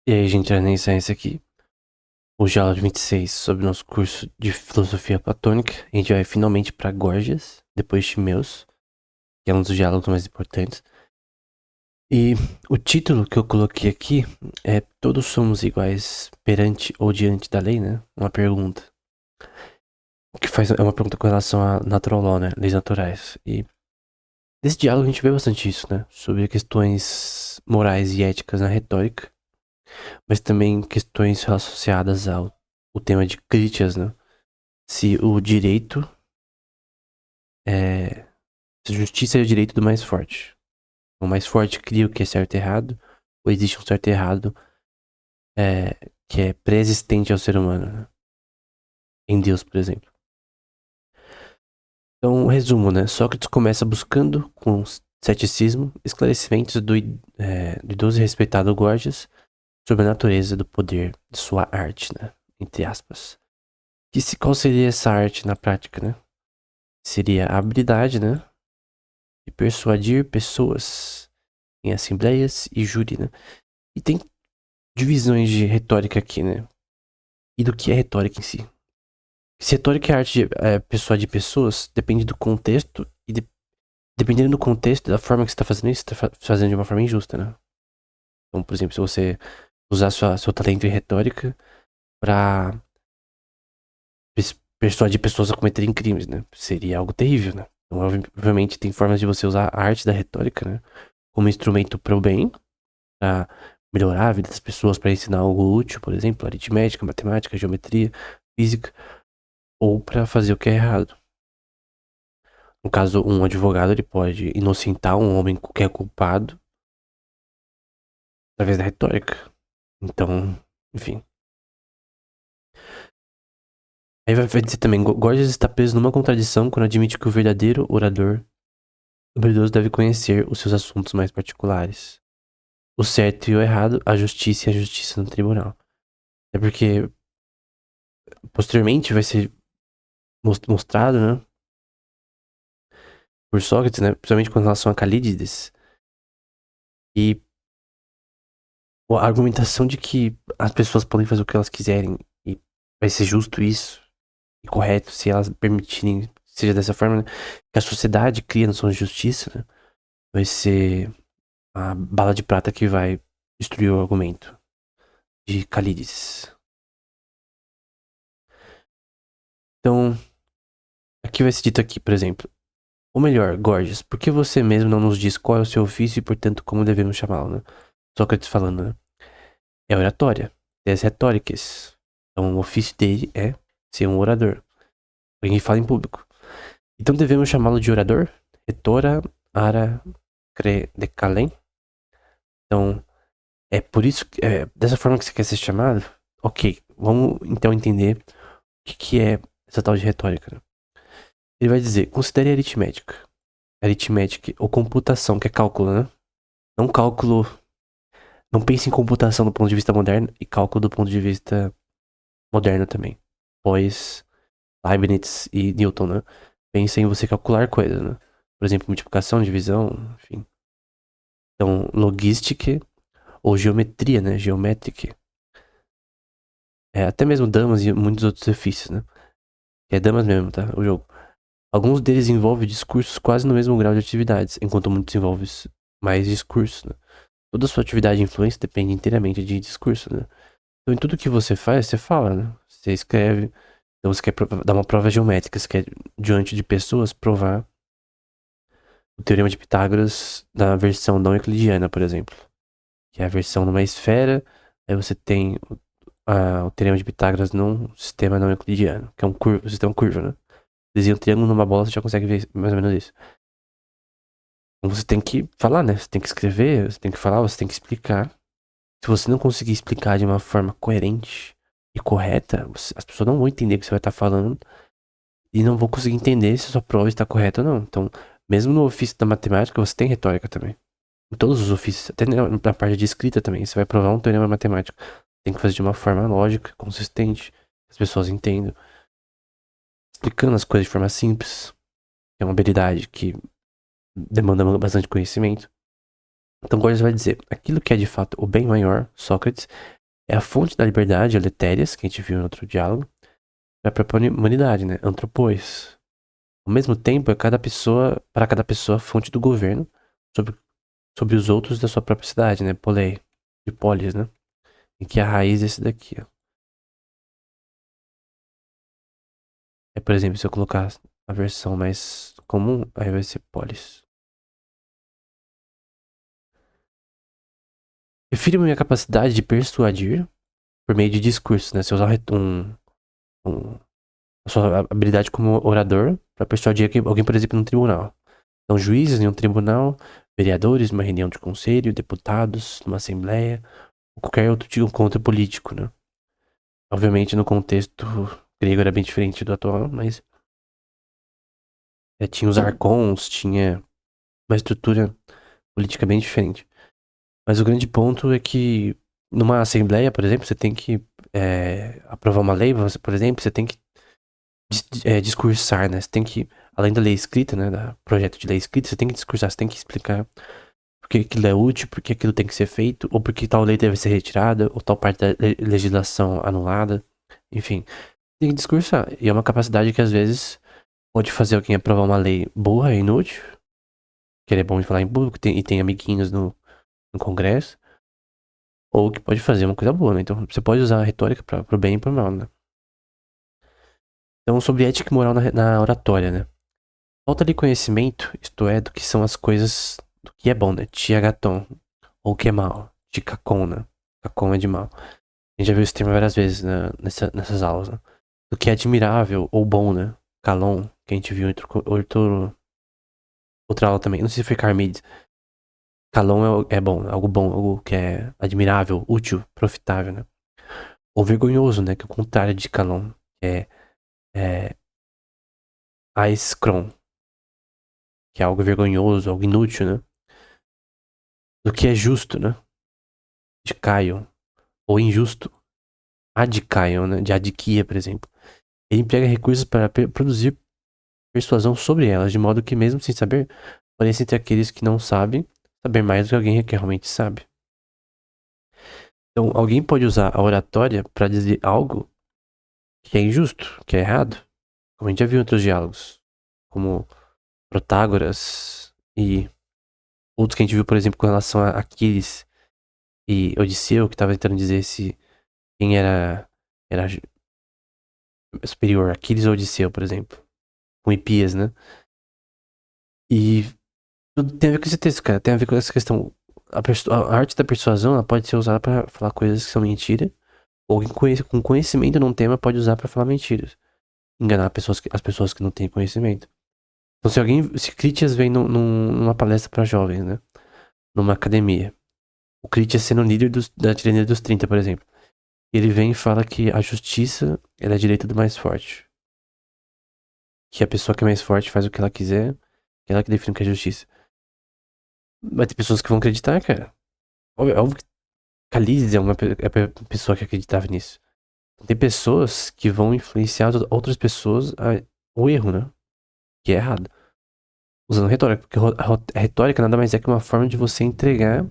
E aí, gente, era nem ciência aqui. Hoje, aula 26 sobre o nosso curso de filosofia platônica. A gente vai finalmente para Górgias, depois de Timeus, que é um dos diálogos mais importantes. E o título que eu coloquei aqui é Todos somos iguais perante ou diante da lei, né? Uma pergunta. É uma pergunta com relação a natural law, né? Leis naturais. E nesse diálogo a gente vê bastante isso, né? Sobre questões morais e éticas na retórica, mas também questões associadas ao o tema de críticas, né? Se o direito é. Se a justiça é o direito do mais forte. O mais forte cria o que é certo e errado, ou existe um certo e errado que é pré-existente ao ser humano, né? Em Deus, por exemplo. Então, resumo, né? Sócrates começa buscando, com ceticismo, esclarecimentos do idoso e respeitado Gorgias sobre a natureza do poder de sua arte, né? Entre aspas. Qual seria essa arte na prática, né? Seria a habilidade, né? De persuadir pessoas em assembleias e júri, né? E tem divisões de retórica aqui, né? E do que é retórica em si. Se retórica é a arte de persuadir pessoas, depende do contexto dependendo do contexto, da forma que você está fazendo isso, você está fazendo de uma forma injusta, né? Então, por exemplo, se você usar seu talento em retórica para persuadir pessoas a cometerem crimes, né? Seria algo terrível, né? Então, obviamente, tem formas de você usar a arte da retórica, né? Como instrumento para o bem, para melhorar a vida das pessoas, para ensinar algo útil, por exemplo, aritmética, matemática, geometria, física, ou para fazer o que é errado. No caso, um advogado ele pode inocentar um homem que é culpado através da retórica. Então, enfim. Aí vai dizer também, Gorgias está preso numa contradição quando admite que o verdadeiro orador habilidoso deve conhecer os seus assuntos mais particulares. O certo e o errado, a justiça e a justiça no tribunal. É porque posteriormente vai ser mostrado, né, por Sócrates, né, principalmente com relação a Calídides, e a argumentação de que as pessoas podem fazer o que elas quiserem e vai ser justo isso e correto se elas permitirem que seja dessa forma, né, que a sociedade cria noção de justiça, né, vai ser a bala de prata que vai destruir o argumento de Calídides. Então, aqui vai ser dito aqui, por exemplo, ou melhor, Gorgias, por que você mesmo não nos diz qual é o seu ofício e, portanto, como devemos chamá-lo, né? Sócrates falando, né? É oratória, tes retóricas. Então, o ofício dele é ser um orador. Alguém fala em público. Então, devemos chamá-lo de orador? Retora, ara, cre, decalem. Então, é por isso que, dessa forma que você quer ser chamado? Ok, vamos então entender o que é essa tal de retórica, né? Ele vai dizer, considere a aritmética. Aritmética ou computação, que é cálculo, né? Não cálculo. Não pense em computação do ponto de vista moderno e cálculo do ponto de vista moderno também. Pois Leibniz e Newton, né? Pensa em você calcular coisas, né? Por exemplo, multiplicação, divisão, enfim. Então, logística ou geometria, né? Geométrica. Até mesmo damas e muitos outros ofícios, né? Que é damas mesmo, tá? O jogo. Alguns deles envolvem discursos quase no mesmo grau de atividades, enquanto muitos envolvem mais discursos, né? Toda sua atividade e influência depende inteiramente de discurso, né? Então, em tudo que você faz, você fala, né? Você escreve. Então, você quer dar uma prova geométrica, você quer, diante de pessoas, provar o teorema de Pitágoras na versão não euclidiana, por exemplo. Que é a versão numa esfera, aí você tem o teorema de Pitágoras num sistema não euclidiano, que é um sistema curvo, né? Desenha um triângulo numa bola, você já consegue ver mais ou menos isso. Então você tem que falar, né? Você tem que escrever, você tem que falar, você tem que explicar. Se você não conseguir explicar de uma forma coerente e correta, as pessoas não vão entender o que você vai estar falando e não vão conseguir entender se a sua prova está correta ou não. Então, mesmo no ofício da matemática, você tem retórica também. Em todos os ofícios, até na parte de escrita também, você vai provar um teorema matemático. Tem que fazer de uma forma lógica, consistente, que as pessoas entendam. Explicando as coisas de forma simples, que é uma habilidade que demanda bastante conhecimento. Então, Gorgias vai dizer: aquilo que é de fato o bem maior, Sócrates, É a fonte da liberdade, eletérias, que a gente viu em outro diálogo, para a própria humanidade, né? Antropois. Ao mesmo tempo, para cada pessoa, a fonte do governo sobre, sobre os outros da sua própria cidade, né? Polei, de polis, né? E que é a raiz desse daqui, ó. É, por exemplo, se eu colocar a versão mais comum, aí vai ser polis. Refiro-me à minha capacidade de persuadir por meio de discursos, né? Se usar um, a sua habilidade como orador para persuadir alguém, por exemplo, no tribunal. Então, juízes em um tribunal, vereadores numa reunião de conselho, deputados numa assembleia, ou qualquer outro tipo de encontro político, né? Obviamente, no contexto grego era bem diferente do atual, mas tinha os arcons, tinha uma estrutura política bem diferente. Mas o grande ponto é que numa assembleia, por exemplo, você tem que aprovar uma lei, por exemplo, você tem que discursar, né? Você tem que, além da lei escrita, né, da projeto de lei escrita, você tem que discursar, você tem que explicar por que aquilo é útil, por que aquilo tem que ser feito, ou por que tal lei deve ser retirada, ou tal parte da legislação anulada. Enfim, tem que discursar. E é uma capacidade que às vezes pode fazer alguém aprovar uma lei boa e inútil, que ele é bom de falar em público e tem amiguinhos no Congresso, ou que pode fazer uma coisa boa, né? Então você pode usar a retórica para pro bem e pro mal, né? Então, sobre ética e moral na oratória, né? Falta-lhe conhecimento, isto é, do que são as coisas, do que é bom, né? Tiagaton, ou o que é mal, tikakon, né? Kakon é de mal. A gente já viu esse termo várias vezes nessas aulas, né? Do que é admirável ou bom, né? Kalon, que a gente viu em outra aula também. Não sei se foi Carmides. Kalon é bom, algo que é admirável, útil, profitável, né? Ou vergonhoso, né? Que é o contrário de Kalon, que é aiskron, que é algo vergonhoso, algo inútil, né? Do que é justo, né? De Caio, ou injusto, adicaion, né? De adiquia, por exemplo. Ele emprega recursos para produzir persuasão sobre elas, de modo que, mesmo sem saber, pareça entre aqueles que não sabem saber mais do que alguém que realmente sabe. Então, alguém pode usar a oratória para dizer algo que é injusto, que é errado, como a gente já viu em outros diálogos, como Protágoras e outros que a gente viu, por exemplo, com relação a Aquiles e Odisseu, que estava tentando dizer se quem era superior, Aquiles ou Odisseu, por exemplo, com Hipias, né? E tudo tem a ver com esse texto, cara. Tem a ver com essa questão. A arte da persuasão ela pode ser usada pra falar coisas que são mentira. Ou com conhecimento num tema pode usar pra falar mentiras. Enganar as pessoas que não têm conhecimento. Então, se Critias vem numa palestra pra jovens, né? Numa academia. O Critias sendo líder da tirania dos 30, por exemplo. Ele vem e fala que a justiça ela é direito do mais forte. Que a pessoa que é mais forte faz o que ela quiser. Que ela que define o que é justiça. Vai ter pessoas que vão acreditar, cara. Óbvio que Calízes é uma pessoa que acreditava nisso. Tem pessoas que vão influenciar outras pessoas ao erro, né? Que é errado. Usando retórica. Porque a retórica nada mais é que uma forma de você entregar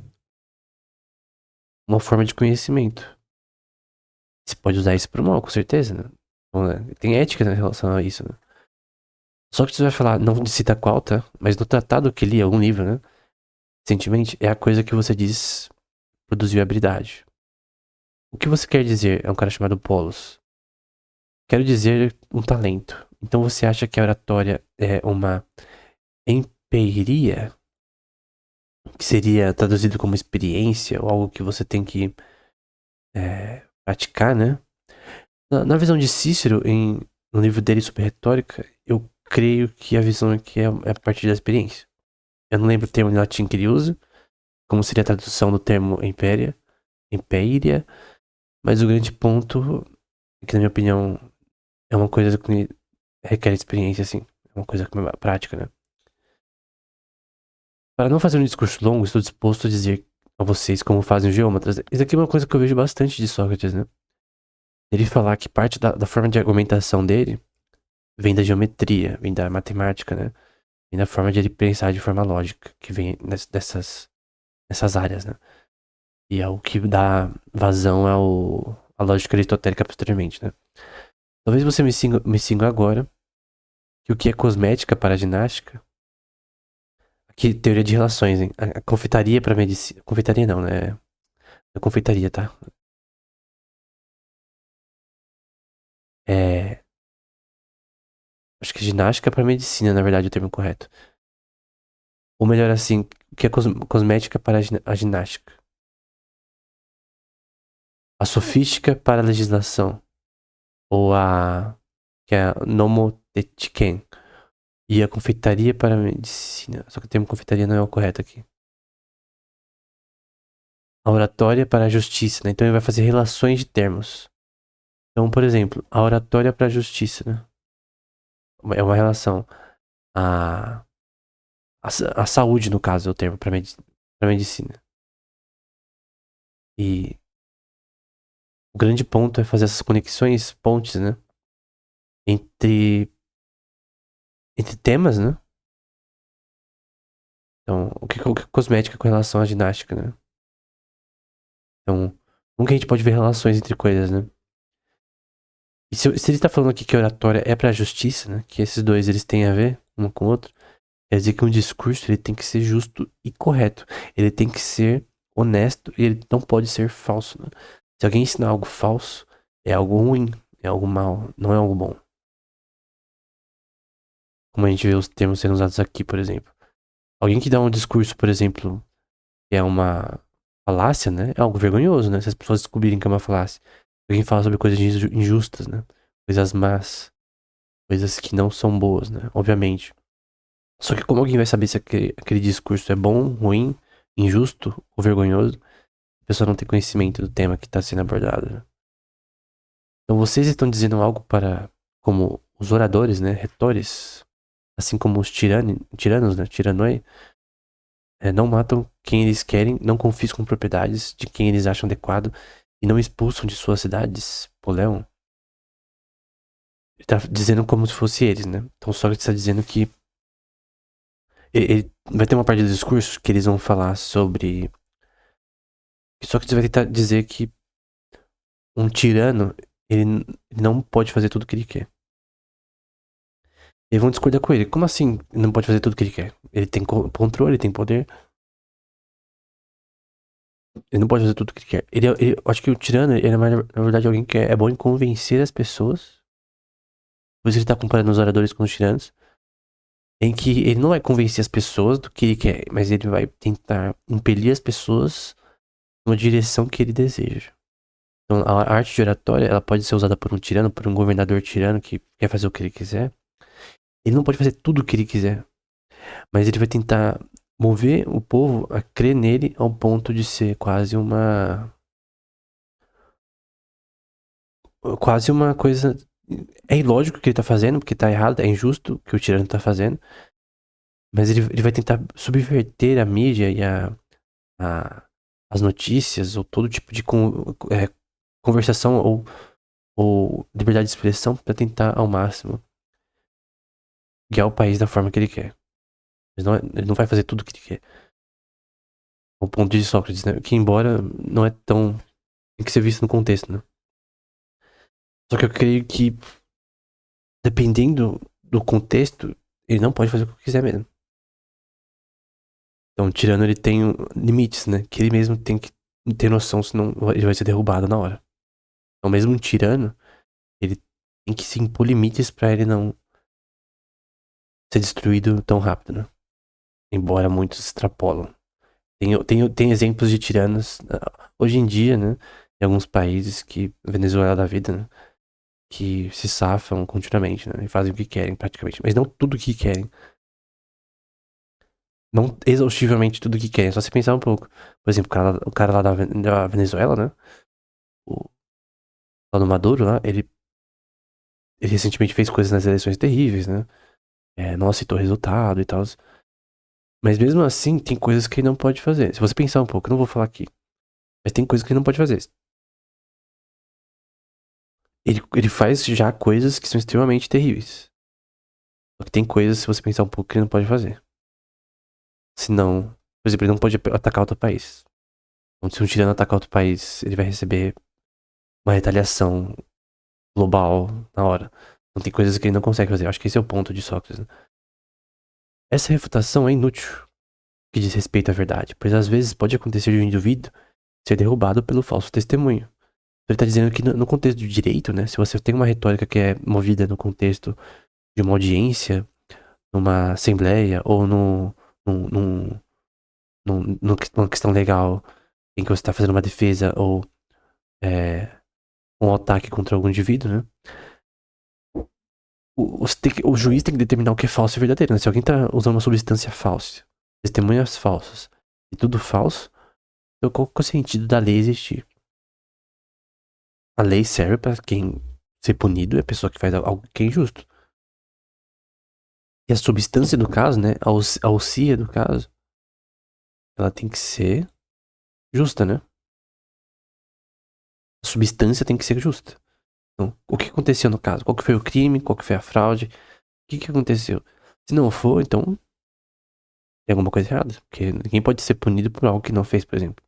uma forma de conhecimento. Você pode usar isso pro mal, com certeza, né? Então, né? Tem ética em relação a isso, né? Só que você vai falar, não cita qual, tá? Mas no tratado que li, algum livro, né? Recentemente, é a coisa que você diz produziu habilidade. O que você quer dizer é um cara chamado Polos. Quero dizer um talento. Então você acha que a oratória é uma empiria? Que seria traduzido como experiência ou algo que você tem que praticar, né? Na visão de Cícero, no livro dele sobre retórica, eu creio que a visão aqui é a partir da experiência. Eu não lembro o termo em latim que ele usa, como seria a tradução do termo empiria, mas o grande ponto é que, na minha opinião, é uma coisa que requer experiência, assim. É uma coisa prática, né? Para não fazer um discurso longo, estou disposto a dizer a vocês como fazem os geômetras. Isso aqui é uma coisa que eu vejo bastante de Sócrates, né? Ele falar que parte da forma de argumentação dele vem da geometria, vem da matemática, né? Vem da forma de ele pensar de forma lógica, que vem nessas áreas, né? E é o que dá vazão à lógica aristotélica posteriormente, né? Talvez você me siga agora que o que é cosmética para a ginástica. Que teoria de relações, hein? A confeitaria para medicina. Confeitaria não, né? A confeitaria, tá? É. Acho que ginástica para medicina, na verdade, é o termo correto. Ou melhor assim, o que é cosmética para a ginástica? A sofística para a legislação. Ou a. Que é a nomotetiken. E a confeitaria para a medicina. Só que o termo confeitaria não é o correto aqui. A oratória para a justiça, né? Então ele vai fazer relações de termos. Então, por exemplo, a oratória para a justiça, né? É uma relação. A, a saúde, no caso, é o termo para medicina. E o grande ponto é fazer essas conexões, pontes, né? Entre, entre temas, né? Então, o que é cosmética com relação à ginástica, né? Então, como que a gente pode ver relações entre coisas, né? E se ele tá falando aqui que a oratória é pra justiça, né? Que esses dois, eles têm a ver um com o outro. Quer dizer que um discurso, ele tem que ser justo e correto. Ele tem que ser honesto e ele não pode ser falso, né? Se alguém ensinar algo falso, é algo ruim, é algo mal, não é algo bom. Como a gente vê os termos sendo usados aqui, por exemplo. Alguém que dá um discurso, por exemplo, que é uma falácia, né? É algo vergonhoso, né? Se as pessoas descobrirem que é uma falácia. Alguém fala sobre coisas injustas, né? Coisas más, coisas que não são boas, né? Obviamente. Só que como alguém vai saber se aquele discurso é bom, ruim, injusto ou vergonhoso? A pessoa não tem conhecimento do tema que está sendo abordado, né? Então vocês estão dizendo algo para, como os oradores, né? Retores, assim como os tiranos, né? Tiranoi, não matam quem eles querem, não confiscam propriedades de quem eles acham adequado e não expulsam de suas cidades. Poleon. Ele tá dizendo como se fosse eles, né? Então Sócrates está dizendo que vai ter uma parte do discurso que eles vão falar sobre. Sócrates vai tentar dizer que um tirano, ele não pode fazer tudo o que ele quer. E vão discordar com ele. Como assim ele não pode fazer tudo o que ele quer? Ele tem controle, ele tem poder. Ele não pode fazer tudo o que ele quer. Eu acho que o tirano, ele é, na verdade, alguém que é bom em convencer as pessoas. Por isso ele tá comparando os oradores com os tiranos. Em que ele não vai convencer as pessoas do que ele quer, mas ele vai tentar impelir as pessoas numa direção que ele deseja. Então, a arte de oratória, ela pode ser usada por um tirano, por um governador tirano que quer fazer o que ele quiser. Ele não pode fazer tudo o que ele quiser, mas ele vai tentar mover o povo a crer nele ao ponto de ser quase uma coisa. É ilógico o que ele tá fazendo, porque tá errado, é injusto o que o tirano tá fazendo, mas ele vai tentar subverter a mídia e a- as notícias, ou todo tipo de conversação ou liberdade de expressão para tentar ao máximo guiar o país da forma que ele quer. Mas ele não vai fazer tudo o que ele quer. O ponto de Sócrates, né? Que embora não é tão. Tem que ser visto no contexto, né? Só que eu creio que, dependendo do contexto, ele não pode fazer o que quiser mesmo. Então, o tirano, ele tem limites, né? Que ele mesmo tem que ter noção, senão ele vai ser derrubado na hora. Então, mesmo um tirano, ele tem que se impor limites pra ele não ser destruído tão rápido, né? Embora muitos extrapolam. Tem exemplos de tiranos, hoje em dia, né? Em alguns países que, Venezuela da vida, né? Que se safam continuamente, né? E fazem o que querem, praticamente. Mas não tudo o que querem. Não exaustivamente tudo o que querem, só se pensar um pouco. Por exemplo, o cara lá da Venezuela, né? O, lá no Maduro, lá, ele recentemente fez coisas nas eleições terríveis, né? Não aceitou resultado e tal. Mas mesmo assim, tem coisas que ele não pode fazer. Se você pensar um pouco, eu não vou falar aqui. Mas tem coisas que ele não pode fazer. Ele faz já coisas que são extremamente terríveis. Só que tem coisas, se você pensar um pouco, que ele não pode fazer. Senão, por exemplo, ele não pode atacar outro país. Então, se um tirano atacar outro país, ele vai receber uma retaliação global na hora. Então tem coisas que ele não consegue fazer. Eu acho que esse é o ponto de Sócrates, né? Essa refutação é inútil que diz respeito à verdade, pois às vezes pode acontecer de um indivíduo ser derrubado pelo falso testemunho. Ele está dizendo que no contexto do direito, né, se você tem uma retórica que é movida no contexto de uma audiência, numa assembleia ou num, num, numa questão legal em que você está fazendo uma defesa ou é, um ataque contra algum indivíduo, né, o juiz tem que determinar o que é falso e verdadeiro. Né? Se alguém está usando uma substância falsa, testemunhas falsas e tudo falso, então qual que é o sentido da lei existir? A lei serve para quem ser punido é a pessoa que faz algo que é injusto. E a substância do caso, né? A ossia do caso, ela tem que ser justa, né? A substância tem que ser justa. Então, o que aconteceu no caso? Qual que foi o crime? Qual que foi a fraude? O que aconteceu? Se não for, então tem alguma coisa errada. Porque ninguém pode ser punido por algo que não fez, por exemplo.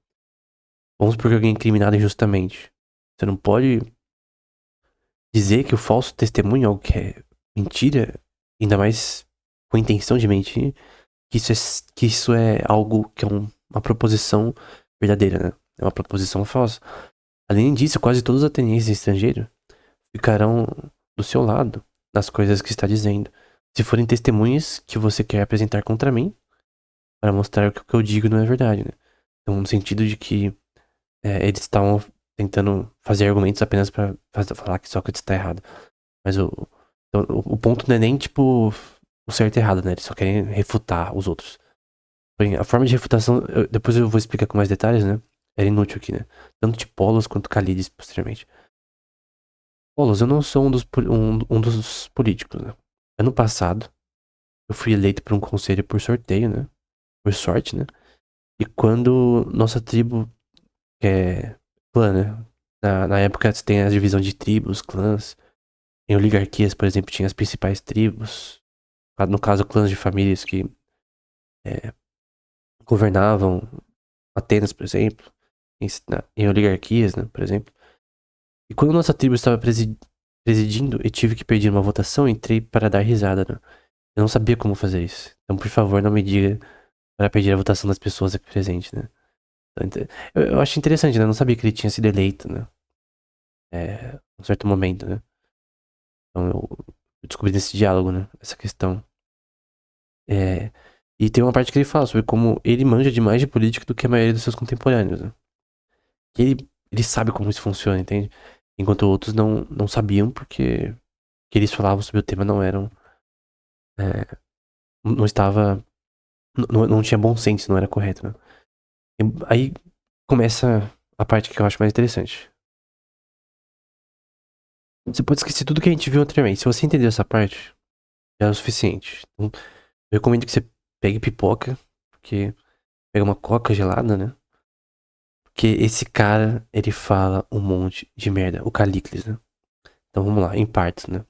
Vamos supor que alguém é incriminado injustamente. Você não pode dizer que o falso testemunho é algo que é mentira, ainda mais com a intenção de mentir, que isso é algo que é uma proposição verdadeira, né? É uma proposição falsa. Além disso, quase todos os atenienses estrangeiros ficarão do seu lado nas coisas que está dizendo, se forem testemunhas que você quer apresentar contra mim, para mostrar que o que eu digo não é verdade, né? Então, no sentido de que eles estavam tentando fazer argumentos apenas para falar que Sócrates está errado. Mas então, o ponto não é nem, tipo, o certo e errado, né? Eles só querem refutar os outros. Porém, a forma de refutação, depois eu vou explicar com mais detalhes, né? Era inútil aqui, né? Tanto de Polos quanto Calides, posteriormente. Polos, eu não sou um dos políticos, né? Ano passado, eu fui eleito por um conselho por sorteio, né? Por sorte, né? E quando nossa tribo, que é clã, né? Na época tem a divisão de tribos, clãs. Em oligarquias, por exemplo, tinha as principais tribos. No caso, clãs de famílias que é, governavam Atenas, por exemplo. Em oligarquias, né? Por exemplo. E quando nossa tribo estava presidindo e tive que pedir uma votação, entrei para dar risada, né? Eu não sabia como fazer isso. Então, por favor, não me diga para pedir a votação das pessoas aqui presentes, né? Então, eu acho interessante, né? Eu não sabia que ele tinha sido eleito, né? Em um certo momento, né? Então, eu descobri nesse diálogo, né? Essa questão. É, e tem uma parte que ele fala sobre como ele manja demais de política do que a maioria dos seus contemporâneos, né? Que ele sabe como isso funciona, entende? Enquanto outros não sabiam porque que eles falavam sobre o tema não eram. É, não estava. Não tinha bom senso, não era correto, né? E aí começa a parte que eu acho mais interessante. Você pode esquecer tudo que a gente viu anteriormente. Se você entender essa parte, já é o suficiente. Então, eu recomendo que você pegue pipoca, porque pega uma coca gelada, né? Porque esse cara, ele fala um monte de merda. O Calícles, né? Então vamos lá, em partes, né?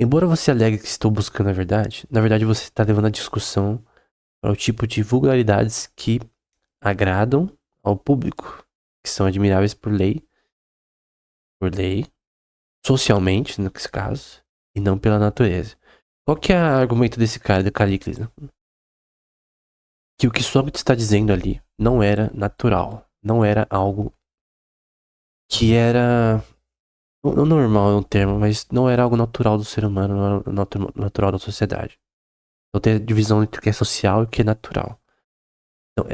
Embora você alegue que estou buscando a verdade, na verdade você está levando a discussão para o tipo de vulgaridades que agradam ao público, que são admiráveis por lei, socialmente, nesse caso, e não pela natureza. Qual que é o argumento desse cara, do Calícles, né? Que o que Sócrates está dizendo ali não era natural, não era algo que era. Não normal é um termo, mas não era algo natural do ser humano, não era natural da sociedade. Então tem a divisão entre o que é social e o que é natural. Então,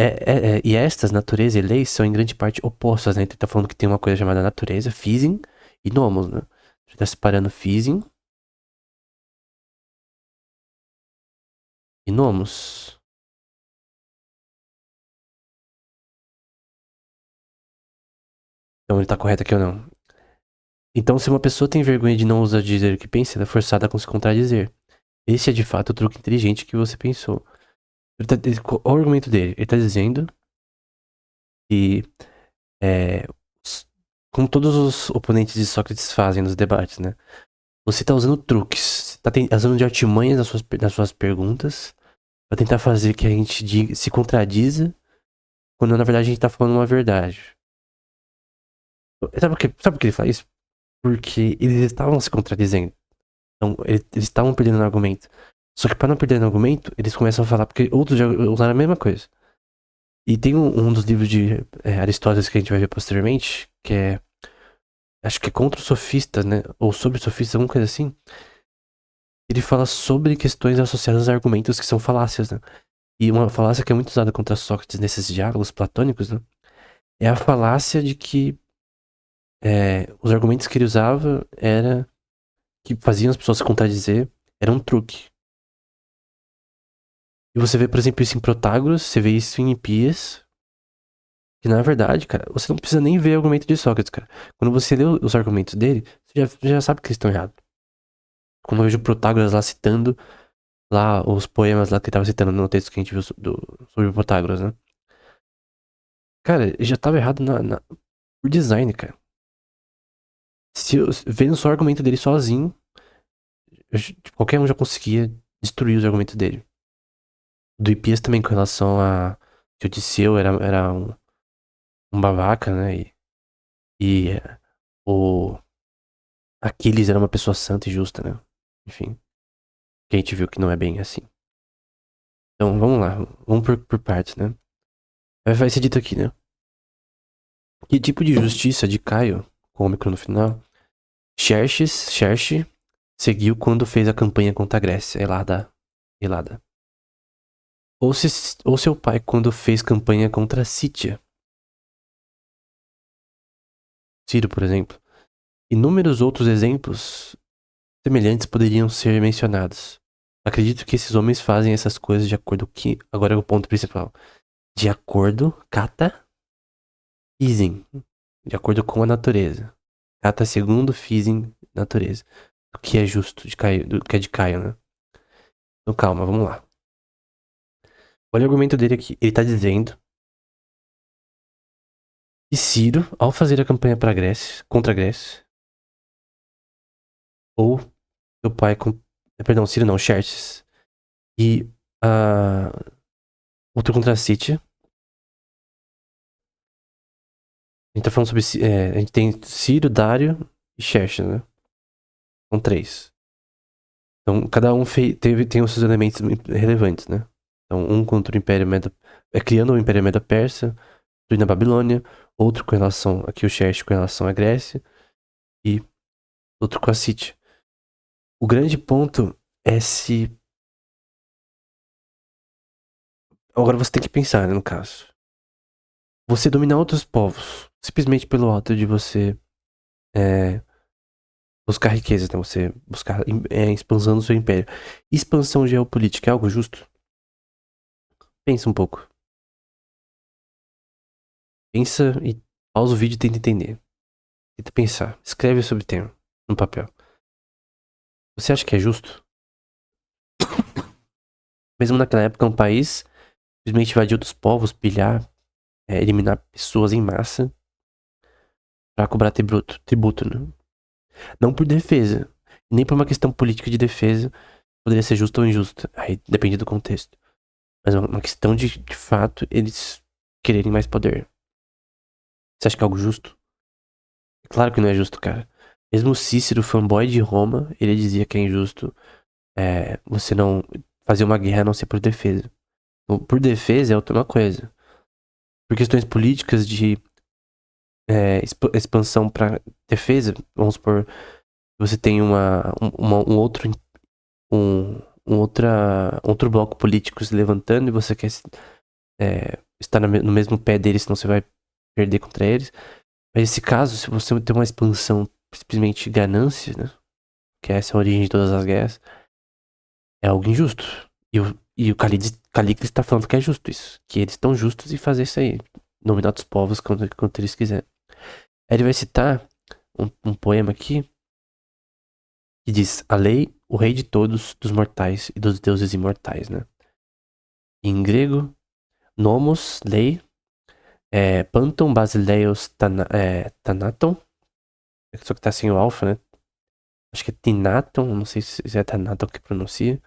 e estas, natureza e leis, são em grande parte opostas, né? Então tá falando que tem uma coisa chamada natureza, physin e nomos, né? Você tá separando physin e nomos. Então ele tá correto aqui ou não? Então, se uma pessoa tem vergonha de não usar dizer o que pensa, ela é forçada a se contradizer. Esse é de fato o truque inteligente que você pensou. Qual é o argumento dele? Ele tá dizendo que, é, como todos os oponentes de Sócrates fazem nos debates, né? Você tá usando truques, você tá usando de artimanhas nas suas perguntas pra tentar fazer que a gente se contradiza quando na verdade a gente tá falando uma verdade. Sabe por que ele fala isso? Porque eles estavam se contradizendo. Então, eles estavam perdendo argumento. Só que pra não perder argumento, eles começam a falar, porque outros já usaram a mesma coisa. E tem um dos livros de Aristóteles que a gente vai ver posteriormente, que é. Acho que é contra os sofistas, né? Ou sobre os sofistas, alguma coisa assim. Ele fala sobre questões associadas a argumentos que são falácias, né? E uma falácia que é muito usada contra Sócrates nesses diálogos platônicos, né? É a falácia de que os argumentos que ele usava era que faziam as pessoas se contradizer, era um truque. E você vê, por exemplo, isso em Protágoras, você vê isso em Hipias, que na verdade, cara, você não precisa nem ver o argumento de Sócrates, cara. Quando você lê os argumentos dele, você já sabe que eles estão errados. Quando eu vejo Protágoras lá citando lá os poemas lá que ele tava citando no texto que a gente viu sobre o Protágoras, né? Cara, ele já tava errado por design, cara. Vendo só o argumento dele sozinho, tipo, qualquer um já conseguia destruir os argumentos dele. Do Hipias também com relação a que Odisseu era um babaca, né? E o Aquiles era uma pessoa santa e justa, né? Enfim, que a gente viu que não é bem assim. Então, vamos lá. Vamos por partes, né? Vai ser dito aqui, né? Que tipo de justiça de Caio, com o ômicron no final, Xerxes seguiu quando fez a campanha contra a Grécia, Helada. Ou seu pai quando fez campanha contra a Sítia, Ciro, por exemplo. Inúmeros outros exemplos semelhantes poderiam ser mencionados. Acredito que esses homens fazem essas coisas de acordo com que. Agora é o ponto principal. De acordo, Fizem. De acordo com a natureza. Cata segundo, Fizem, natureza. O que é justo de Caio, do que é de Caio, né? Então calma, vamos lá. Olha o argumento dele aqui. Ele tá dizendo que Ciro, ao fazer a campanha contra a Grécia, ou seu pai. Perdão, Ciro não, Xerxes. E a. Outro contra a Sítia. A gente tá falando sobre. A gente tem Ciro, Dário e Xerxes, né? São três. Então, cada um tem os seus elementos relevantes, né? Então, um contra o Império Medo... criando o Império Medo-Persa, destruindo a Babilônia. Outro com relação... Aqui o Xerxes com relação à Grécia. E outro com a Sítia. O grande ponto é se... Agora você tem que pensar, né, no caso. Você dominar outros povos, simplesmente pelo ato de você buscar riquezas, né? Você buscar expansão do seu império. Expansão geopolítica é algo justo? Pensa um pouco. Pensa e pausa o vídeo e tenta entender. Tenta pensar. Escreve sobre o tema no papel. Você acha que é justo? Mesmo naquela época, um país simplesmente invadir outros povos, pilhar, eliminar pessoas em massa pra cobrar tributo, né? Não por defesa, nem por uma questão política de defesa, poderia ser justo ou injusto. Aí depende do contexto. Mas é uma questão de fato, eles quererem mais poder. Você acha que é algo justo? É claro que não é justo, cara. Mesmo Cícero, fanboy de Roma, ele dizia que é injusto você não fazer uma guerra a não ser por defesa. Então, por defesa é outra coisa. Por questões políticas de expansão para defesa, vamos supor, você tem um outro outro bloco político se levantando e você quer estar no mesmo pé deles, senão você vai perder contra eles. Mas nesse caso, se você tem uma expansão simplesmente ganância, né? Que essa é a origem de todas as guerras, é algo injusto. E o Calícles está falando que é justo isso. Que eles estão justos em fazer isso aí. Dominar os povos quanto eles quiserem. Aí ele vai citar um poema aqui que diz: A lei, o rei de todos, dos mortais e dos deuses imortais, né? Em grego, nomos, lei, panton basileus thanaton, só que tá sem o alfa, né? Acho que é tinaton, não sei se é thanaton que pronuncia.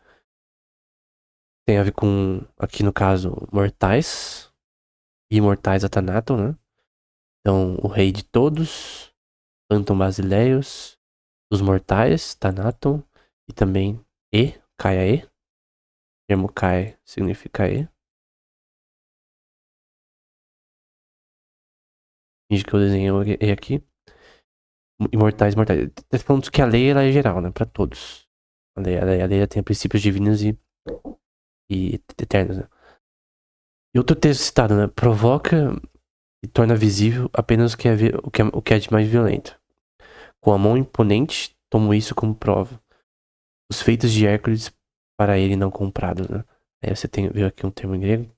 Tem a ver com, aqui no caso, mortais. imortais Atanaton, né? Então, o rei de todos, Anton Basileios, dos mortais, Thanaton, e também Kaia E. O termo Kai significa E. Finge que eu desenhei o E aqui. Imortais, mortais. Tá falando que a lei ela é geral, né? Pra todos. A lei tem princípios divinos e eternos, né? E outro texto citado, né? Provoca e torna visível apenas o que é de mais violento. Com a mão imponente, tomo isso como prova. Os feitos de Hércules para ele não comprados, né? Aí você viu aqui um termo em grego.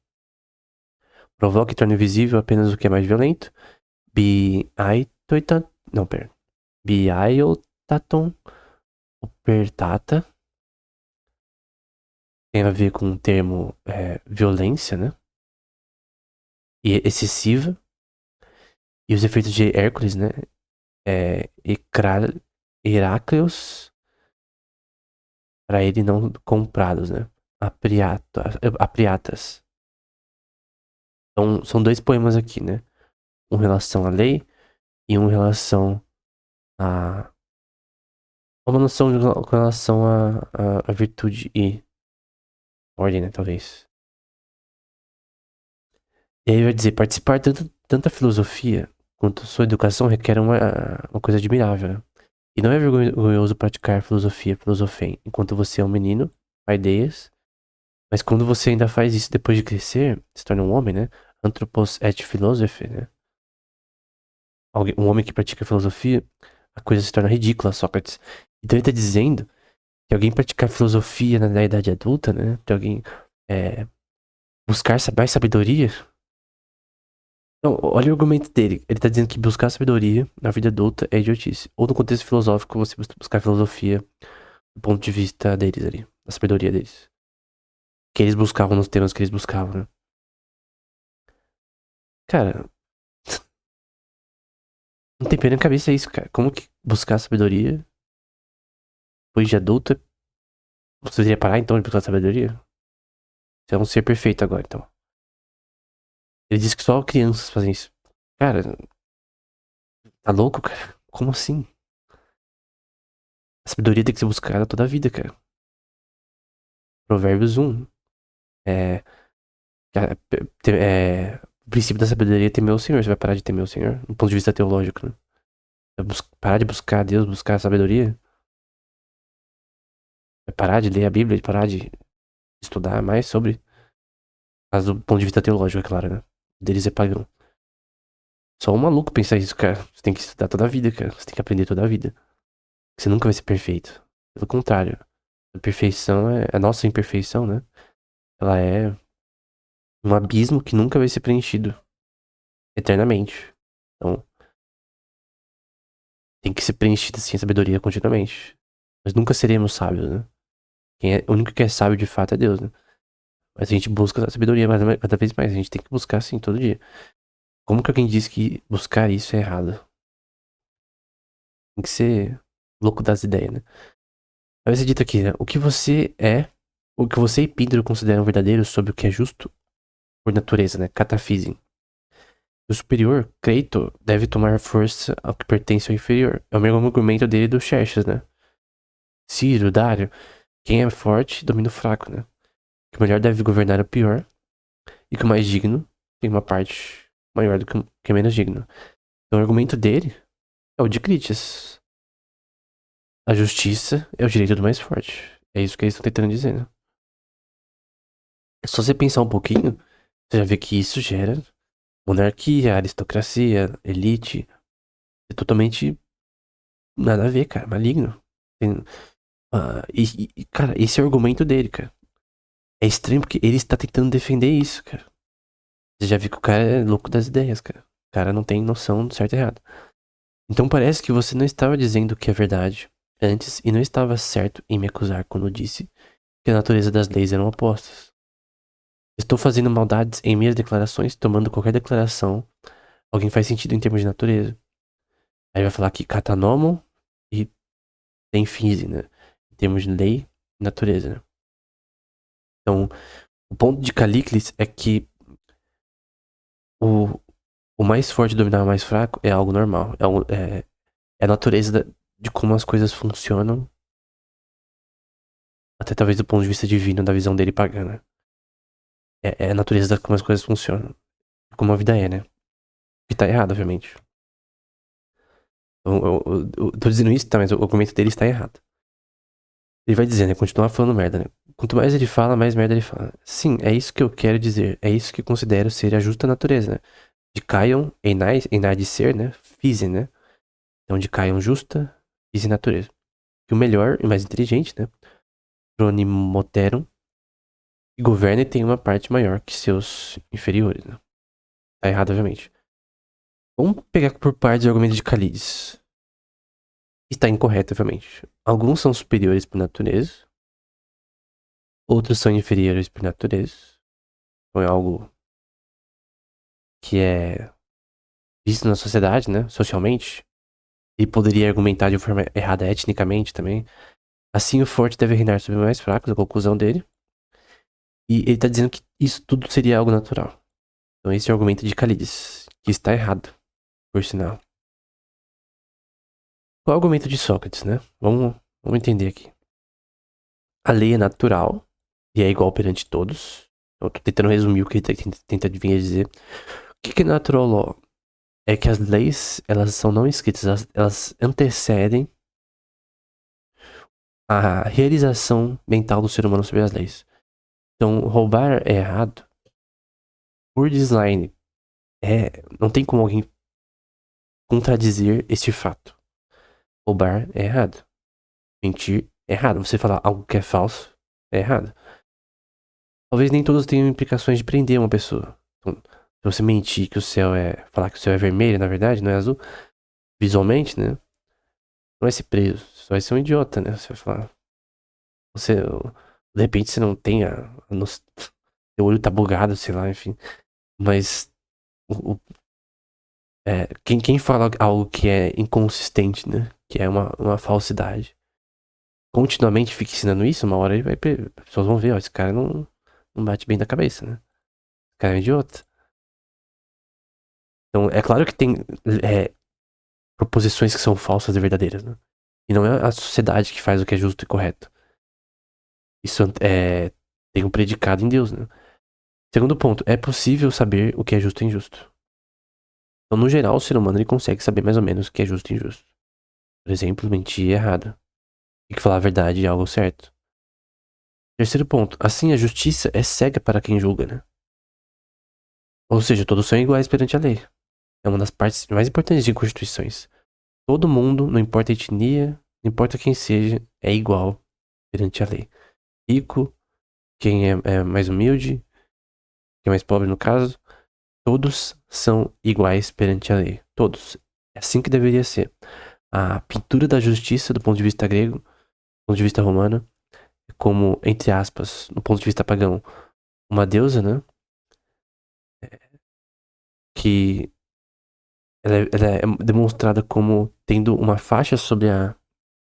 Provoca e torna visível apenas o que é mais violento. Biaitoitan... Não, pera. Biaiotaton opertata. Tem a ver com o termo violência, né? E excessiva. E os efeitos de Hércules, né? Herácleos para ele não comprados, né? Apriatas. Então, são dois poemas aqui, né? Um em relação à lei e um em relação a... Uma noção com relação à virtude e ordem, né? Talvez. E aí vai dizer, participar tanta filosofia quanto sua educação requer uma coisa admirável, né? E não é vergonhoso praticar filosofem, enquanto você é um menino, pai ideias. Mas quando você ainda faz isso depois de crescer, se torna um homem, né? Anthropos et philosophe, né? Um homem que pratica filosofia, a coisa se torna ridícula, Sócrates. Então ele tá dizendo que alguém praticar filosofia na idade adulta, né? De alguém buscar mais sabedoria. Não, olha o argumento dele. Ele tá dizendo que buscar sabedoria na vida adulta é idiotice. Ou no contexto filosófico, você buscar filosofia do ponto de vista deles ali, da sabedoria deles. Que eles buscavam nos temas que eles buscavam, né? Cara, não tem pena na cabeça isso, cara. Como que buscar sabedoria depois de adulta? Você deveria parar então de buscar sabedoria? Você é um ser perfeito agora, então. Ele diz que só crianças fazem isso. Cara, tá louco, cara? Como assim? A sabedoria tem que ser buscada toda a vida, cara. Provérbios 1. É, o princípio da sabedoria é temer o Senhor. Você vai parar de temer o Senhor? Do ponto de vista teológico, né? Parar de buscar Deus, buscar a sabedoria. Vai parar de ler a Bíblia, e parar de estudar mais sobre. Mas do ponto de vista teológico, é claro, né? Deles é pagão. Só um maluco pensa isso, cara. Você tem que estudar toda a vida, cara. Você tem que aprender toda a vida. Você nunca vai ser perfeito. Pelo contrário. A perfeição é a nossa imperfeição, né? Ela é um abismo que nunca vai ser preenchido eternamente. Então, tem que ser preenchida assim a sabedoria continuamente. Nós nunca seremos sábios, né? O único que é sábio de fato é Deus, né? Mas a gente busca a sabedoria cada vez mais. A gente tem que buscar assim todo dia. Como que alguém diz que buscar isso é errado? Tem que ser louco das ideias, né? Vai ser dito aqui, né? O que você e Pindaro consideram verdadeiro sobre o que é justo por natureza, né? Catafisem. O superior, Creito, deve tomar força ao que pertence ao inferior. É o mesmo argumento dele do Xerxes, né? Ciro, Dário, quem é forte domina o fraco, né? Que o melhor deve governar o pior e que o mais digno tem uma parte maior do que o que é menos digno. Então o argumento dele é o de Critias. A justiça é o direito do mais forte. É isso que eles estão tentando dizer, né? Se você pensar um pouquinho, você já vê que isso gera monarquia, aristocracia, elite. É totalmente nada a ver, cara. Maligno. Cara, esse é o argumento dele, cara. É estranho porque ele está tentando defender isso, cara. Você já viu que o cara é louco das ideias, cara. O cara não tem noção do certo e errado. Então parece que você não estava dizendo o que é verdade antes e não estava certo em me acusar quando disse que a natureza das leis eram opostas. Estou fazendo maldades em minhas declarações, tomando qualquer declaração. Alguém faz sentido em termos de natureza. Aí vai falar que catanomo e tem fise, né? Em termos de lei e natureza, né? Então, o ponto de Calícles é que o, o mais forte dominar o mais fraco é algo normal. É a natureza de como as coisas funcionam, até talvez do ponto de vista divino, da visão dele pagana. É a natureza de como as coisas funcionam. Como a vida é, né? E tá errado, obviamente. Eu tô dizendo isso, tá? Mas o argumento dele está errado. Ele vai dizer, né? Continuar falando merda, né? Quanto mais ele fala, mais merda ele fala. Sim, é isso que eu quero dizer. É isso que eu considero ser a justa natureza, né? De Caion, Enai de ser, né? Fise, né? Então, de Caion justa, Fise natureza. Que o melhor e mais inteligente, né? Pronimoteron, que governa e tem uma parte maior que seus inferiores, né? Tá errado, obviamente. Vamos pegar por partes o argumento de Calides. Está incorreto, obviamente. Alguns são superiores por natureza, outros são inferiores por natureza. Então é algo que é visto na sociedade, né? Socialmente. E poderia argumentar de forma errada etnicamente também. Assim, o forte deve reinar sobre os mais fracos, a conclusão dele. E ele tá dizendo que isso tudo seria algo natural. Então esse é o argumento de Calides, que está errado, por sinal. Qual é o argumento de Sócrates, né? Vamos entender aqui. A lei é natural e é igual perante todos. Eu tô tentando resumir o que ele tenta vir a dizer. O que é natural law? É que as leis, elas são não escritas, elas antecedem a realização mental do ser humano sobre as leis. Então, roubar é errado. Por design, não tem como alguém contradizer este fato. Roubar é errado. Mentir é errado. Você falar algo que é falso é errado. Talvez nem todos tenham implicações de prender uma pessoa. Então, se você mentir que o céu é. Falar que o céu é vermelho, na verdade, não é azul. Visualmente, né? Não vai ser preso. Você vai ser um idiota, né? Você vai falar. Você. De repente você não tem seu olho tá bugado, sei lá, enfim. Mas. Quem fala algo que é inconsistente, né? Que é uma falsidade. Continuamente fica ensinando isso, uma hora ele vai. As pessoas vão ver, ó, esse cara não bate bem da cabeça, né? Esse cara é um idiota. Então, é claro que tem proposições que são falsas e verdadeiras, né? E não é a sociedade que faz o que é justo e correto. Isso tem um predicado em Deus, né? Segundo ponto, é possível saber o que é justo e injusto. Então, no geral, o ser humano ele consegue saber mais ou menos o que é justo e injusto. Por exemplo, mentir é errado. E que falar a verdade é algo certo. Terceiro ponto, assim a justiça é cega para quem julga, né? Ou seja, todos são iguais perante a lei. É uma das partes mais importantes de constituições. Todo mundo, não importa a etnia, não importa quem seja, é igual perante a lei. Rico, quem é mais humilde, quem é mais pobre no caso, todos são iguais perante a lei. Todos. É assim que deveria ser. A pintura da justiça, do ponto de vista grego, do ponto de vista romano, é como, entre aspas, do ponto de vista pagão, uma deusa, né? Que ela é demonstrada como tendo uma faixa sobre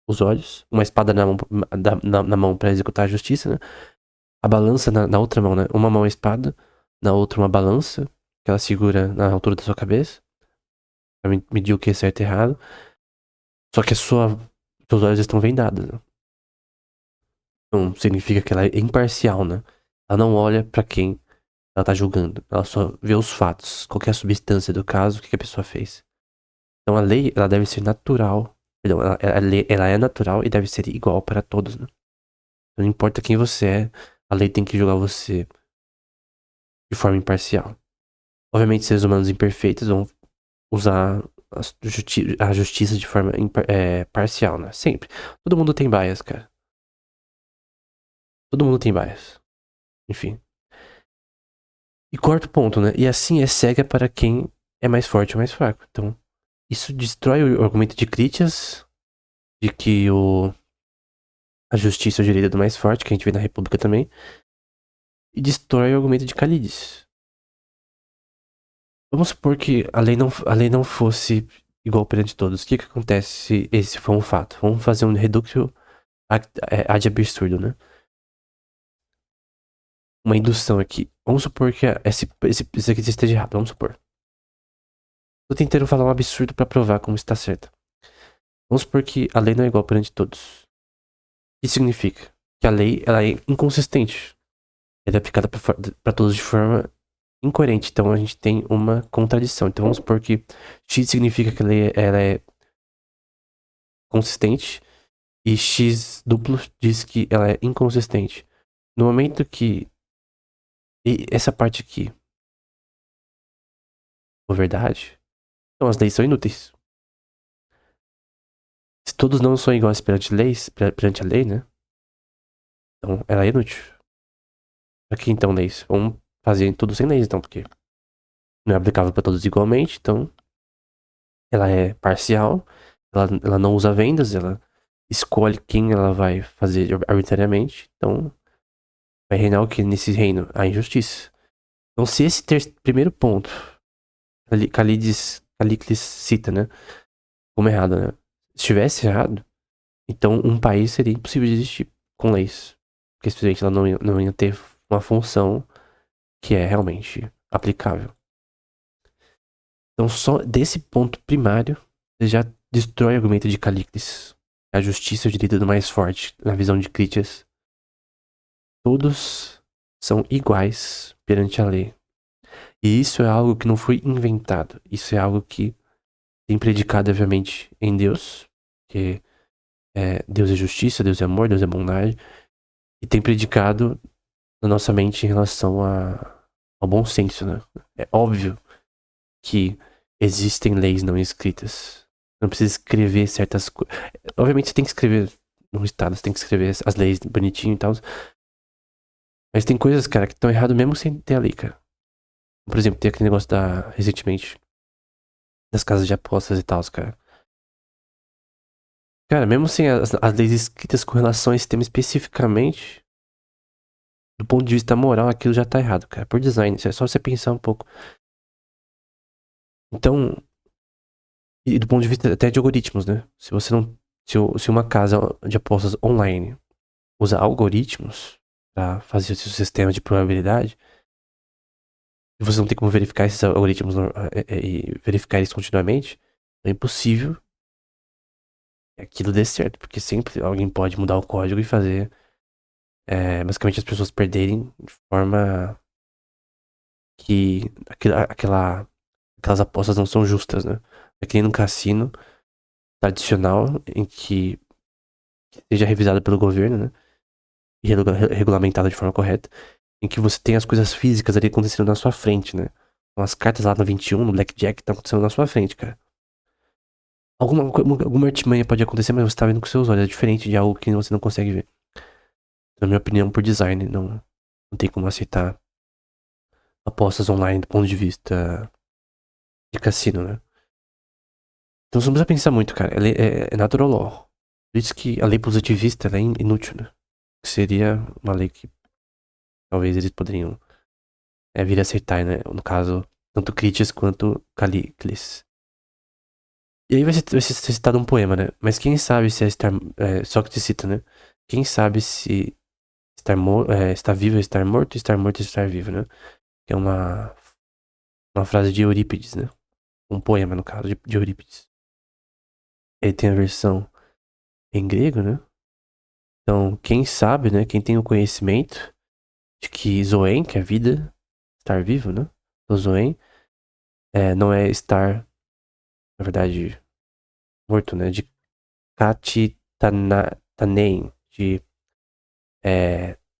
os olhos, uma espada na mão para executar a justiça, né? A balança na outra mão, né? Uma mão é espada, na outra uma balança, que ela segura na altura da sua cabeça, pra medir o que é certo e errado. Só que seus olhos estão vendados, né? Então significa que ela é imparcial, né? Ela não olha pra quem ela tá julgando. Ela só vê os fatos, qual que é a substância do caso, o que a pessoa fez. Então a lei, ela deve ser natural. Perdão, ela é natural e deve ser igual para todos, né? Não importa quem você é, a lei tem que julgar você de forma imparcial. Obviamente, seres humanos imperfeitos vão usar a justiça de forma parcial, né? Sempre. Todo mundo tem bias, cara. Todo mundo tem bias. Enfim. E quarto ponto, né? E assim é cega para quem é mais forte ou mais fraco. Então, isso destrói o argumento de Critias, de que a justiça é o direito do mais forte, que a gente vê na República também, e destrói o argumento de Calides. Vamos supor que a lei não fosse igual perante todos. O que acontece se esse for um fato? Vamos fazer um reductio ad absurdo, né? uma indução aqui. Vamos supor que esse aqui esteja errado, vamos supor. Tô tentando falar um absurdo pra provar como está certo. Vamos supor que a lei não é igual perante todos. O que significa? Que a lei ela é inconsistente. Ela é aplicada pra todos de forma incoerente. Então a gente tem uma contradição. Então vamos supor que X significa que a lei ela é consistente e X duplo diz que ela é inconsistente. No momento que essa parte aqui for verdade, então as leis são inúteis. Se todos não são iguais perante a lei, né? Então ela é inútil. Aqui então leis. Vamos fazer tudo sem leis, então, porque não é aplicável para todos igualmente, então ela é parcial, ela não usa vendas, ela escolhe quem ela vai fazer arbitrariamente, então vai reinar o que nesse reino? A injustiça. Então se esse primeiro ponto, Calícles cita, né, como errado, né, estivesse errado, então um país seria impossível de existir com leis, porque simplesmente ela não ia ter uma função que é realmente aplicável. Então, só desse ponto primário, você já destrói o argumento de Calícles. A justiça é o direito do mais forte, na visão de Critias. Todos são iguais perante a lei. E isso é algo que não foi inventado. Isso é algo que tem predicado, obviamente, em Deus. Que Deus é justiça, Deus é amor, Deus é bondade. E tem predicado na nossa mente em relação ao bom senso, né? É óbvio que existem leis não escritas. Não precisa escrever certas coisas. Obviamente você tem que escrever no estado, você tem que escrever as leis bonitinho e tal. Mas tem coisas, cara, que estão erradas mesmo sem ter a lei, cara. Por exemplo, tem aquele negócio recentemente, das casas de apostas e tal, cara. Cara, mesmo sem as leis escritas com relação a esse tema especificamente, do ponto de vista moral, aquilo já tá errado, cara. Por design, isso é só você pensar um pouco. Então, e do ponto de vista até de algoritmos, né? Se você não. Se uma casa de apostas online usa algoritmos para fazer o seu sistema de probabilidade, e você não tem como verificar esses algoritmos e verificar eles continuamente, é impossível que aquilo dê certo, porque sempre alguém pode mudar o código e fazer basicamente as pessoas perderem de forma que aquelas apostas não são justas, né? É que nem num cassino tradicional em que seja revisado pelo governo, né? E regulamentado de forma correta, em que você tem as coisas físicas ali acontecendo na sua frente, né? Então, as cartas lá no 21, no Blackjack, estão acontecendo na sua frente, cara. Alguma artimanha pode acontecer, mas você tá vendo com seus olhos. É diferente de algo que você não consegue ver. Na minha opinião, por design, não tem como aceitar apostas online do ponto de vista de cassino, né? Então você não precisa pensar muito, cara. É natural law. Por isso que a lei positivista é inútil, né? Seria uma lei que talvez eles poderiam vir a aceitar, né? No caso, tanto Critias quanto Calícles. E aí vai ser citado um poema, né? Mas quem sabe se Sócrates cita, né? Quem sabe se estar vivo é estar morto é estar vivo, né? Que é uma frase de Eurípides, né? Um poema, no caso, de Eurípides. Ele tem a versão em grego, né? Então, quem sabe, né? Quem tem o conhecimento de que Zoen, que é a vida, estar vivo, né? O Zoen não é estar, na verdade, morto, né? De Katitanein,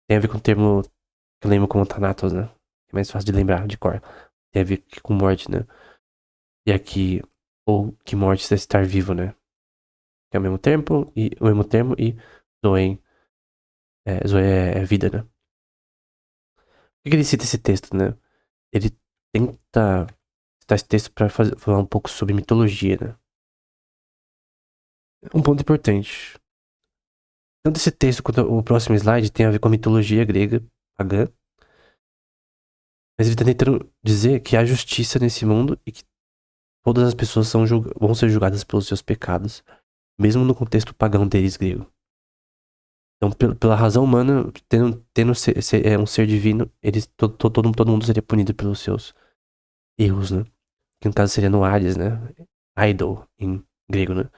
tem a ver com o termo que eu lembro como Thanatos, né? É mais fácil de lembrar de cor. Tem a ver com morte, né? E aqui, ou que morte é estar vivo, né? Que é o mesmo termo e Zoen, Zoe é vida, né? Por que ele cita esse texto, né? Ele tenta citar esse texto pra falar um pouco sobre mitologia, né? Um ponto importante. Tanto esse texto quanto o próximo slide tem a ver com a mitologia grega, pagã. Mas ele tá tentando dizer que há justiça nesse mundo e que todas as pessoas vão ser julgadas pelos seus pecados, mesmo no contexto pagão deles grego. Então, pela razão humana, um ser divino, todo mundo seria punido pelos seus erros, né? Que no caso seria no Hades, né? Idol, em grego, né?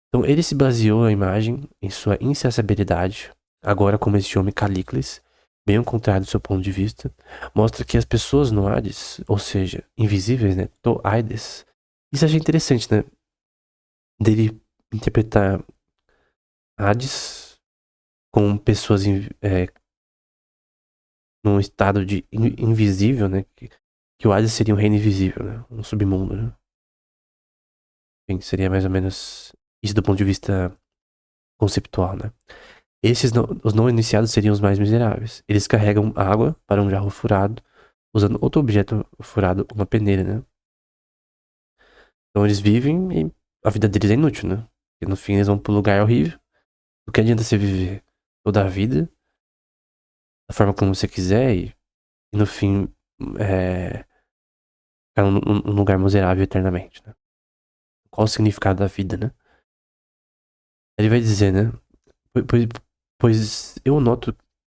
Então, ele se baseou a imagem em sua insaciabilidade, agora como este homem Calícles, bem ao contrário do seu ponto de vista, mostra que as pessoas no Hades, ou seja, invisíveis, né? To Hades. Isso eu achei interessante, né? Dele interpretar Hades com pessoas num estado de invisível, né? Que o Hades seria um reino invisível, né? Um submundo, né? Enfim, seria mais ou menos isso do ponto de vista conceptual, né? Os não iniciados seriam os mais miseráveis. Eles carregam água para um jarro furado, usando outro objeto furado, uma peneira, né? Então eles vivem e a vida deles é inútil, né? E no fim eles vão pro lugar horrível. O que adianta você viver toda a vida da forma como você quiser e no fim ficar num lugar miserável eternamente, né? Qual o significado da vida, né? Ele vai dizer, né? Pois, pois eu noto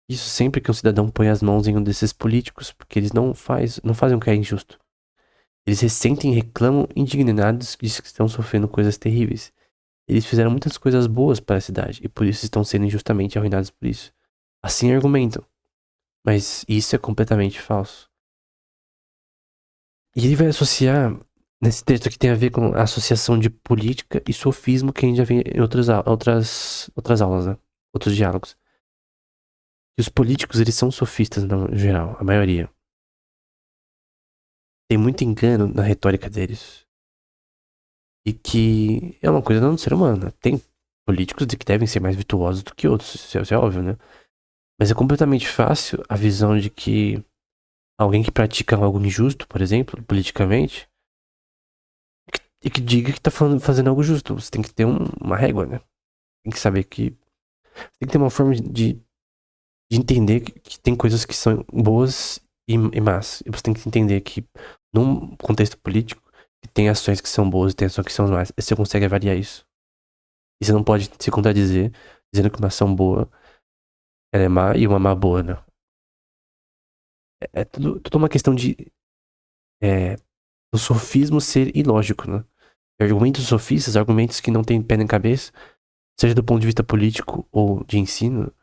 isso sempre que um cidadão põe as mãos em um desses políticos, porque eles não fazem o que é injusto. Eles ressentem e reclamam indignados de que estão sofrendo coisas terríveis. Eles fizeram muitas coisas boas para a cidade e por isso estão sendo injustamente arruinados por isso. Assim argumentam. Mas isso é completamente falso. E ele vai associar, nesse texto que tem a ver com a associação de política e sofismo que a gente já vê em outras aulas, né? Outros diálogos. E os políticos, eles são sofistas no geral, a maioria. Tem muito engano na retórica deles. E que é uma coisa não do ser humano, né? Tem políticos que devem ser mais virtuosos do que outros, isso é óbvio, né? Mas é completamente fácil a visão de que alguém que pratica algo injusto, por exemplo, politicamente, e que diga que tá fazendo algo justo. Você tem que ter uma régua, né? Tem que saber que. Tem que ter uma forma de entender que tem coisas que são boas e más. E você tem que entender que, num contexto político, tem ações que são boas e tem ações que são más. E você consegue avaliar isso. E você não pode se contradizer dizendo que uma ação boa ela é má e uma má boa, né? É tudo uma questão de. É, o sofismo ser ilógico, né? Argumentos sofistas, argumentos que não têm pé nem cabeça, seja do ponto de vista político ou de ensino,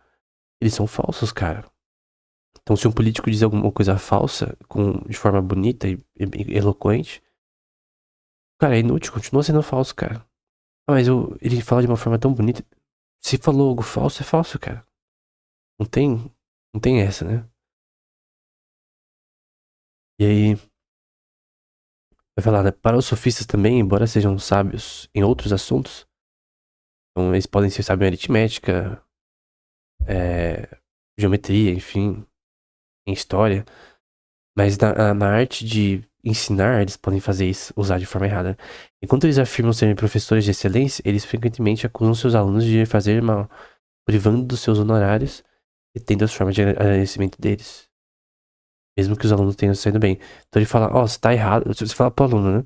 eles são falsos, cara. Então, se um político diz alguma coisa falsa, de forma bonita e eloquente, cara, é inútil, continua sendo falso, cara. Ah, mas ele fala de uma forma tão bonita. Se falou algo falso, é falso, cara. Não tem, não tem essa, né? E aí, vai falar, né? Para os sofistas também, embora sejam sábios em outros assuntos, então eles podem ser sábios em aritmética, geometria, enfim, em história. Mas na arte de ensinar, eles podem fazer isso, usar de forma errada. Enquanto eles afirmam serem professores de excelência, eles frequentemente acusam seus alunos de fazer mal, privando dos seus honorários e tendo as formas de agradecimento deles. Mesmo que os alunos tenham saído bem. Então ele fala, ó, você tá errado. Você fala pro aluno, né?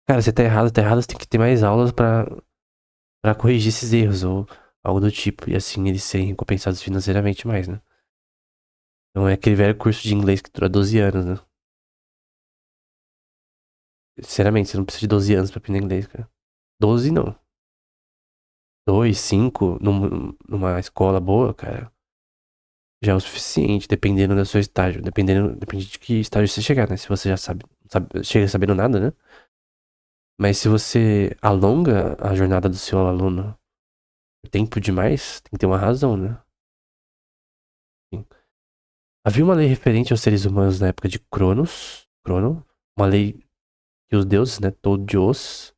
Cara, você tá errado, você tem que ter mais aulas pra corrigir esses erros, ou algo do tipo. E assim eles serem recompensados financeiramente mais, né? Então é aquele velho curso de inglês que dura 12 anos, né? Sinceramente, você não precisa de 12 anos pra aprender inglês, cara. 12 não. 2, 5, numa escola boa, cara, já é o suficiente, dependendo do seu estágio. Depende de que estágio você chegar, né? Se você já chega sabendo nada, né? Mas se você alonga a jornada do seu aluno tempo demais, tem que ter uma razão, né? Sim. Havia uma lei referente aos seres humanos na época de Crono, uma lei que os deuses, né, todos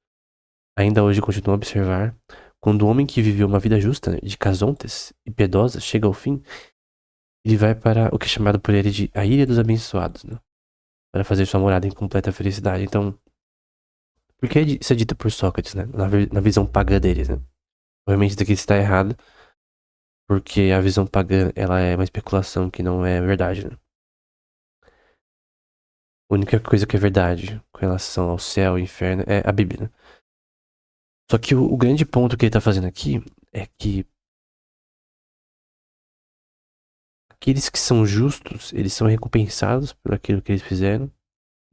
ainda hoje continuam a observar. Quando o homem que viveu uma vida justa, de casontes e piedosa, chega ao fim, ele vai para o que é chamado por ele de a Ilha dos Abençoados, né? Para fazer sua morada em completa felicidade. Então, por que isso é dito por Sócrates, né? Na visão pagã deles, né? Obviamente isso daqui está errado, porque a visão pagã, ela é uma especulação que não é verdade, né? A única coisa que é verdade com relação ao céu e inferno é a Bíblia, né? Só que o grande ponto que ele tá fazendo aqui é que aqueles que são justos, eles são recompensados por aquilo que eles fizeram,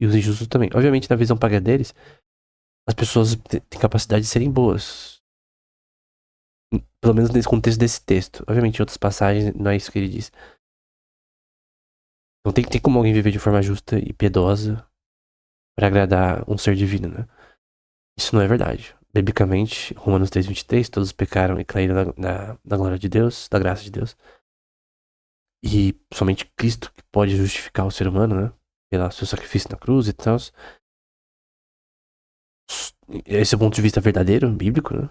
e os injustos também. Obviamente, na visão paga deles, as pessoas têm capacidade de serem boas. Pelo menos nesse contexto desse texto. Obviamente, em outras passagens, não é isso que ele diz. Não tem como alguém viver de forma justa e piedosa para agradar um ser divino, né? Isso não é verdade. Biblicamente, Romanos 3:23, todos pecaram e caíram da glória de Deus, da graça de Deus. E somente Cristo que pode justificar o ser humano, né? Pelo seu sacrifício na cruz e tal. Esse é o ponto de vista verdadeiro, bíblico, né?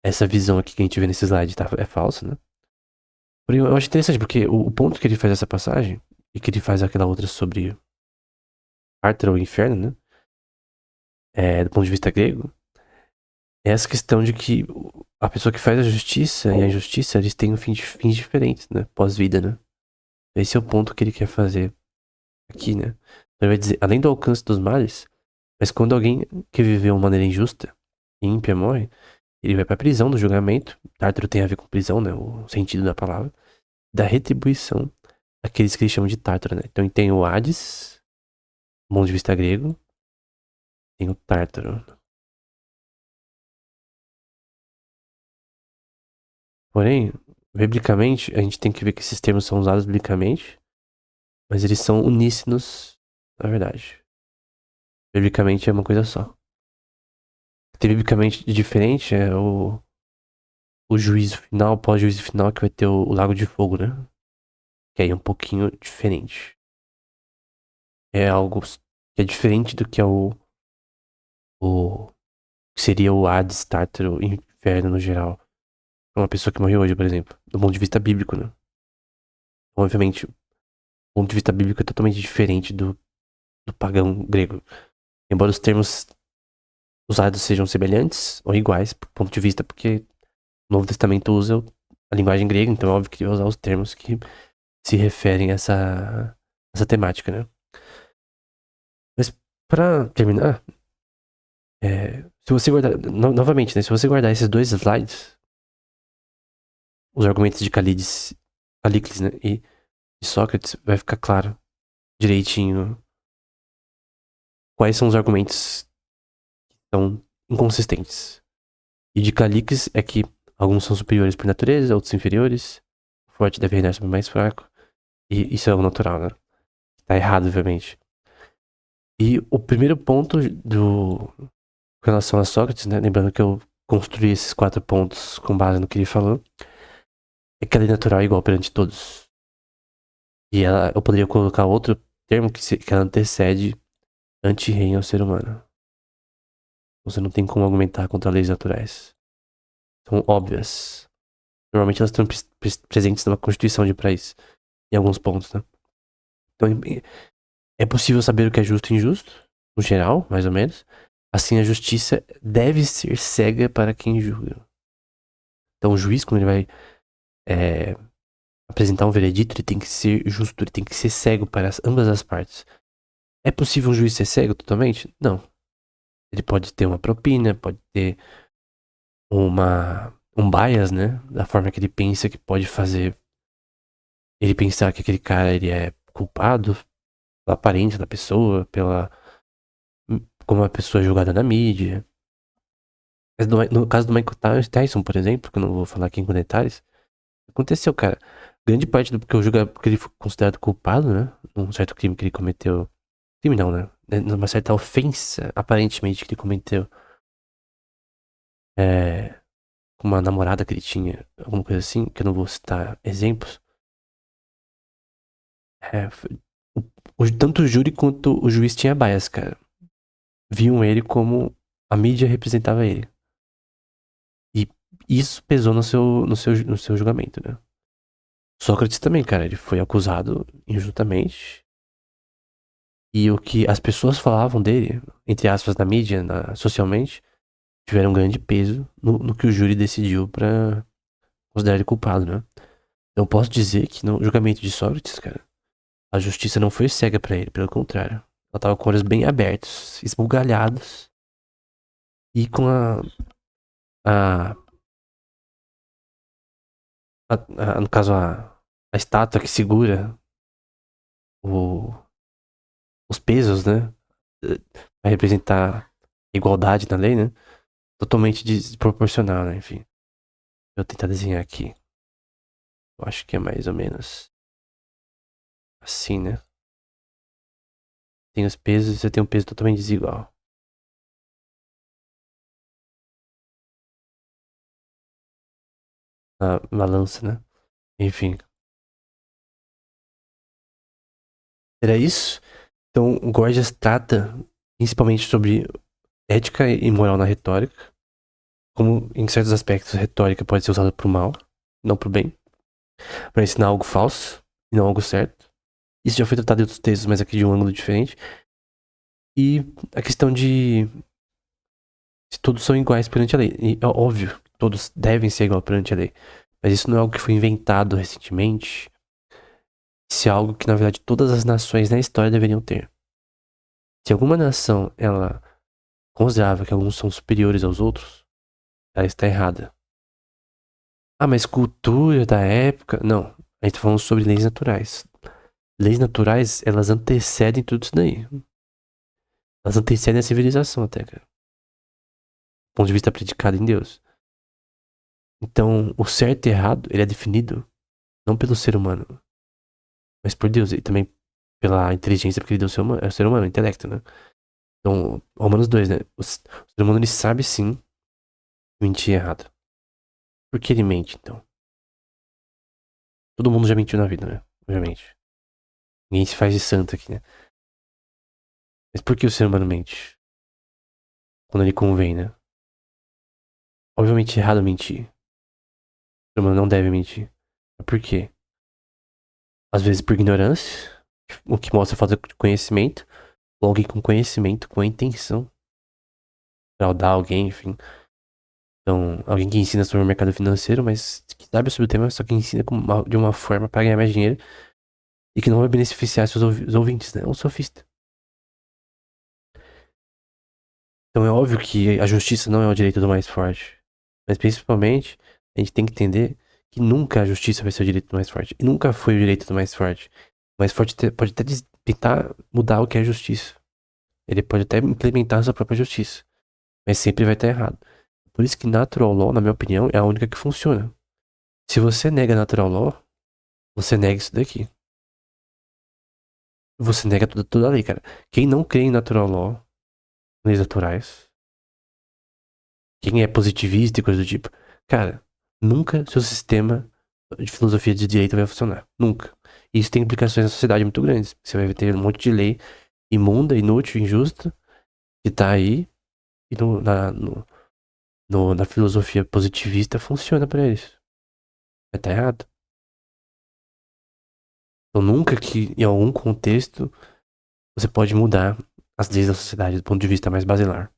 Essa visão aqui que a gente vê nesse slide é falsa, né? Porém, eu acho interessante, porque o ponto que ele faz essa passagem, e que ele faz aquela outra sobre Tártaro ou inferno, né? Do ponto de vista grego, é essa questão de que a pessoa que faz a justiça e a injustiça, eles têm fins diferentes, né? Pós-vida, né? Esse é o ponto que ele quer fazer aqui, né? Ele vai dizer, além do alcance dos males, mas quando alguém que viveu de maneira injusta e ímpia morre, ele vai pra prisão do julgamento. Tártaro tem a ver com prisão, né? O sentido da palavra. Da retribuição daqueles que eles chamam de Tártaro, né? Então tem o Hades, do ponto de vista grego, tem o Tártaro. Porém, biblicamente, a gente tem que ver que esses termos são usados biblicamente, mas eles são uníssonos, na verdade. Biblicamente é uma coisa só. O que tem biblicamente de diferente é o juízo final, pós-juízo final, que vai ter o lago de fogo, né? Que aí é um pouquinho diferente. É algo que é diferente do que é o que seria o Hades, Tártaro, inferno no geral. Uma pessoa que morreu hoje, por exemplo, do ponto de vista bíblico, né? Obviamente, o ponto de vista bíblico é totalmente diferente do pagão grego. Embora os termos usados sejam semelhantes ou iguais, do ponto de vista, porque o Novo Testamento usa a linguagem grega, então é óbvio que ele vai usar os termos que se referem a essa temática, né? Mas pra terminar, se você guardar, novamente, né? Se você guardar esses dois slides, os argumentos de Calícles, né? E de Sócrates, vai ficar claro direitinho quais são os argumentos que são inconsistentes. E de Calícles é que alguns são superiores por natureza, outros inferiores. O forte deve reinar sobre o mais fraco. E isso é o natural, né? Tá errado, obviamente. E o primeiro ponto com relação a Sócrates, né? Lembrando que eu construí esses 4 pontos com base no que ele falou. É que a lei natural é igual perante todos. E eu poderia colocar outro termo que ela antecede anti-reino ao ser humano. Você não tem como argumentar contra leis naturais. São óbvias. Normalmente elas estão presentes numa constituição de um país. Em alguns pontos, né? Então é possível saber o que é justo e injusto, no geral, mais ou menos. Assim, a justiça deve ser cega para quem julga. Então, o juiz, quando ele vai apresentar um veredito, ele tem que ser justo, ele tem que ser cego para ambas as partes. É possível um juiz ser cego totalmente? Não. Ele pode ter uma propina, pode ter um bias, né? Da forma que ele pensa que pode fazer ele pensar que aquele cara ele é culpado pela aparência da pessoa, como a pessoa é julgada na mídia. Mas no caso do Michael Tyson, por exemplo, que eu não vou falar aqui com detalhes, aconteceu, cara. Grande parte do que ele foi considerado culpado, né? Num certo crime que ele cometeu. Crime não, né? Numa certa ofensa, aparentemente, que ele cometeu. Com uma namorada que ele tinha, alguma coisa assim, que eu não vou citar exemplos. Tanto o júri quanto o juiz tinha bias, cara. Viam ele como a mídia representava ele. E isso pesou no seu julgamento, né? Sócrates também, cara, ele foi acusado injustamente. E o que as pessoas falavam dele, entre aspas, na mídia, socialmente, tiveram um grande peso no que o júri decidiu pra considerar ele culpado, né? Então posso dizer que no julgamento de Sócrates, cara, a justiça não foi cega pra ele, pelo contrário. Ela tava com olhos bem abertos, esbugalhados, e com a no caso, a estátua que segura o, os pesos, né? Vai representar igualdade na lei, né? Totalmente desproporcional, né? Enfim. Vou tentar desenhar aqui. Eu acho que é mais ou menos assim, né? Tem os pesos e você tem um peso totalmente desigual. A balança, né? Enfim. Era isso. Então, o Gorgias trata principalmente sobre ética e moral na retórica. Como, em certos aspectos, a retórica pode ser usada pro mal, não pro bem. Pra ensinar algo falso e não algo certo. Isso já foi tratado em outros textos, mas aqui de um ângulo diferente. E a questão de se todos são iguais perante a lei. E é óbvio, todos devem ser iguais perante a lei. Mas isso não é algo que foi inventado recentemente. Isso é algo que, na verdade, todas as nações na história deveriam ter. Se alguma nação, ela considerava que alguns são superiores aos outros, ela está errada. Ah, mas cultura da época... Não, a gente tá falando sobre leis naturais. Leis naturais, elas antecedem tudo isso daí. Elas antecedem a civilização até, cara. Do ponto de vista predicado em Deus. Então, o certo e errado, ele é definido não pelo ser humano, mas por Deus. E também pela inteligência, porque ele deu o ser humano, o intelecto, né? Então, Romanos 2, né? O ser humano, ele sabe sim mentir errado. Por que ele mente, então? Todo mundo já mentiu na vida, né? Obviamente. Ninguém se faz de santo aqui, né? Mas por que o ser humano mente? Quando ele convém, né? Obviamente é errado mentir. O ser humano não deve mentir. Mas por quê? Às vezes por ignorância, o que mostra falta de conhecimento, ou alguém com conhecimento, com a intenção de fraudar alguém, enfim. Então, alguém que ensina sobre o mercado financeiro, mas que sabe sobre o tema, só que ensina de uma forma para ganhar mais dinheiro e que não vai beneficiar seus ouvintes, né? É um sofista. Então é óbvio que a justiça não é o direito do mais forte. Mas principalmente, a gente tem que entender que nunca a justiça vai ser o direito do mais forte. E nunca foi o direito do mais forte. O mais forte pode até tentar mudar o que é justiça. Ele pode até implementar a sua própria justiça. Mas sempre vai estar errado. Por isso que natural law, na minha opinião, é a única que funciona. Se você nega natural law, você nega isso daqui. Você nega toda a lei, cara. Quem não crê em natural law, leis naturais, quem é positivista e coisa do tipo, cara, nunca seu sistema de filosofia de direito vai funcionar. Nunca. E isso tem implicações na sociedade muito grandes. Você vai ter um monte de lei imunda, inútil, injusta, que tá aí e na filosofia positivista funciona pra eles. Mas tá errado. Então nunca que em algum contexto você pode mudar as leis da sociedade do ponto de vista mais basilar.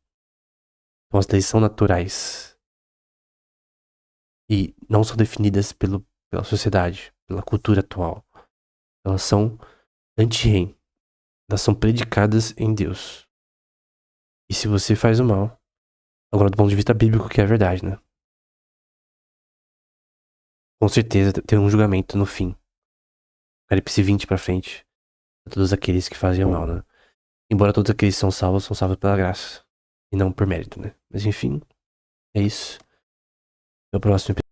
Então as leis são naturais e não são definidas pela sociedade, pela cultura atual. Elas são anti-rem. Elas são predicadas em Deus. E se você faz o mal, agora do ponto de vista bíblico que é a verdade, né? Com certeza tem um julgamento no fim. Apocalipse 20 pra frente. A todos aqueles que fazem o mal, né? Embora todos aqueles que são salvos pela graça. E não por mérito, né? Mas enfim, é isso. Até o próximo episódio.